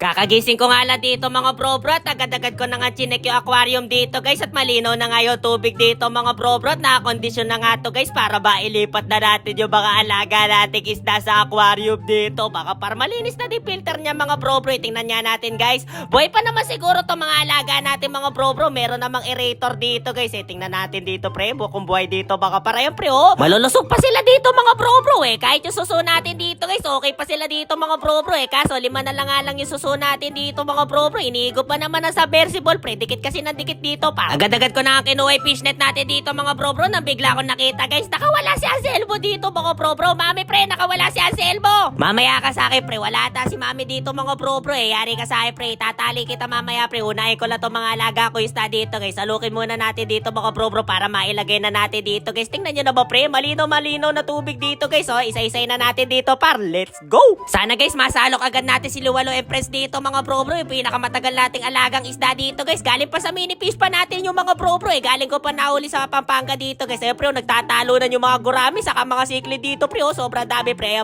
Kakagising ko nga lang dito mga bro-bro at agad-agad ko na nga chinek yung aquarium dito guys at malinaw na nga yung tubig dito mga bro-bro at nakakondisyon na nga to guys para ba ilipat na natin yung mga alaga nating isda sa aquarium dito. Baka para malinis na din filter niya mga bro-bro. Tingnan nga natin guys. Buhay pa naman siguro to mga alaga natin mga bro-bro. Meron namang aerator dito guys. Tingnan natin dito pre. Kung buhay dito baka para yung pre oh. Malulusog pa sila dito mga bro-bro Kahit yung suso natin dito guys okay pa sila dito mga bro-bro Kaso 5 na lang yung suso natin dito mga bro-bro. Iniigop pa naman na submersible pre. Dikit kasi ng dikit dito pa. Agad-agad ko na kinuha yung fishnet natin dito mga bro-bro. Nang bigla ko nakita guys. Nakawala si Anselmo dito mga bro-bro. Mami pre nakawala si Anselmo. Mamaya ka sa akin pre. Wala ata si mami dito mga bro-bro Yari ka sa akin pre. Tatali kita mamaya pre. Unahin ko lang to mga alaga ko isda dito guys. Salukin muna natin dito mga bro-bro para mailagay na natin dito guys. Tingnan nyo na ba pre. Malino na tubig dito guys. Isa-isay na natin dito par. Let's go. Sana guys masalok agad natin si Luwalo Empress dito mga bro-bro yung pinakamatagal nating alagang isda dito guys. Galing pa sa mini fish pa natin yung mga bro-bro Galing ko pa nahuli sa Pampanga dito guys. Pre nagtatalo na yung mga gurami saka mga sikli dito pre sobrang dami pre.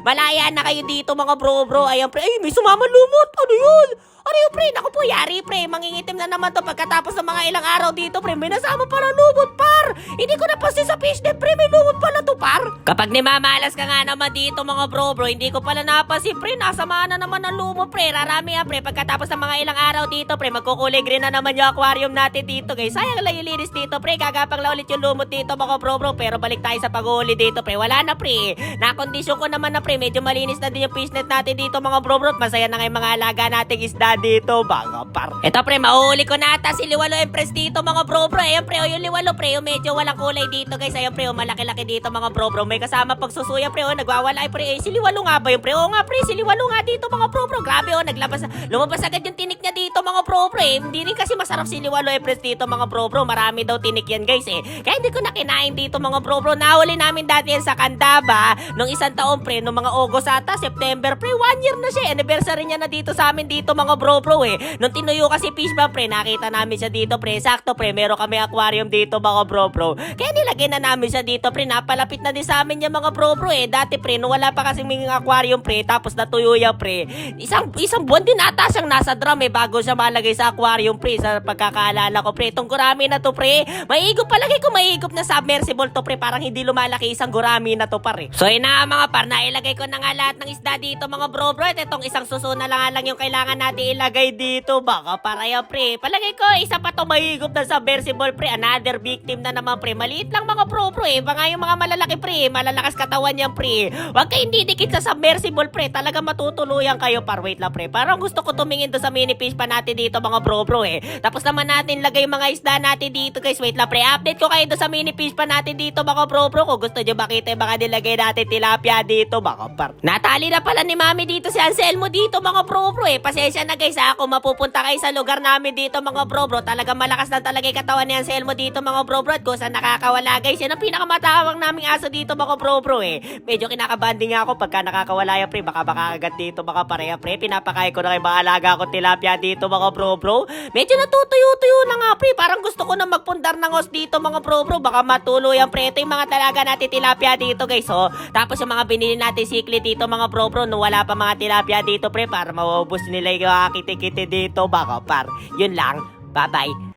Malaya na kayo dito mga bro-bro. Ayan pre. Ay may sumama lumot. Ano yun? Ano yun pre? Naku po yari pre. Mangingitim na naman to pagkatapos ng mga ilang araw dito pre. May nasama pala lumot par. Hindi ko napansin sa fishnet pre. May lumot pala to par. Kapag nimamalas ka nga naman dito mga bro-bro hindi ko pala napansin pre. Nasama na naman ang lumot pre. Rarami yan pre. Pagkatapos ng mga ilang araw dito pre. Magkukulay green na naman yung aquarium natin dito guys. Sayang lang yung linis dito pre. Gagapang lang ulit yung lumot dito mga bro-bro. Pero balik tayo sa paghuli dito pre. Wala na pre. Nakondisyon ko naman na pre. Medyo malinis na din yung fishnet natin dito mga bro-bro. Masaya na nga yung mga alaga nating isda dito mga par. Ito pre, mahuli ko na ata si Liwalo Empress dito mga bro-bro. Ayan pre, yung Liwalo pre, yung medyo walang kulay dito guys. Ayan pre, malaki-laki dito mga bro-bro. May kasama pagsusuya pre, nagwawala pre. Si Liwalo nga ba yung pre? Oo nga pre, si Liwalo nga dito mga bro-bro. Grabe lumabas agad yung tinik niya dito mga bro-bro Hindi rin kasi masarap si Liwalo Empress dito mga bro-bro. Marami daw tinik yan guys Kaya hindi ko na kinain dito mga bro-bro. Nahuli namin dati yan sa Candaba nung isang taon pre, nung mga August ata, September pre, 1 year na siya. Anniversary niya na dito sa amin dito mga bro-bro Nung tinuyo kasi fish ba pre, nakita namin siya dito pre. Sakto pre, meron kami aquarium dito mga bro-bro Kaya nilagay na namin siya dito pre. Napalapit na din sa amin yung mga bro-bro Dati pre, nung wala pa kasi may aquarium pre, tapos natuyo yan pre. Isang buwan din ata siyang nasa drum bago siya malagay sa aquarium pre. Sa pagkakaalala ko pre, itong gurami na to pre, maigop palagay ko maigop na submersible to pre. Parang hindi lumalaki isang gurami na to pare. So yun na mga par, nailagay ko na nga lahat ng isda dito mga bro-bro. At itong isang suso na lang yung kailangan natin ilagay dito. Baka para yan pre. Palagay ko isa pa to mahigop na submersible pre. Another victim na naman pre. Maliit lang mga bro-bro Mga yung mga malalaki pre, malalakas katawan yan pre. Huwag kayo hindi dikit sa submersible pre. Talaga matutuluyan kayo par. Wait lang pre. Parang gusto ko tumingin doon sa mini fish pa natin dito mga bro-bro Tapos naman natin lagay yung mga isda natin dito guys. Wait lang pre. Update ko kayo doon sa mini fish pa natin dito mga bro-bro Kung gusto nyo makita baka nilagay natin tilapia dito mga par. Natali na pala ni mami dito si Anselmo dito mga bro-bro Pasensya na guys ako mapupunta kayo sa lugar namin dito mga bro-bro. Talaga malakas na talaga yung katawan ni Anselmo dito mga bro-bro. At kung saan nakakawala guys, yan ang pinakamatawang naming aso dito mga bro-bro Medyo kinakabanding ako pagka nakakawala yan pre. Baka agad dito mga pareha pre. Pinapakain ko na kayo mga alaga ko tilapia dito mga bro-bro. Medyo natutuyo-tuyo na nga pre. Parang gusto ko na magpundar ng os dito mga bro-bro. Baka matulo yan pre. Ito yung mga talaga natin tilapia dito guys Tapos yung mga binili natin sikli dito mga bro-bro. No wala pa mga tilapia dito pre. Para maubos nila yung kiti-kiti dito baka par. Yun lang. Bye-bye.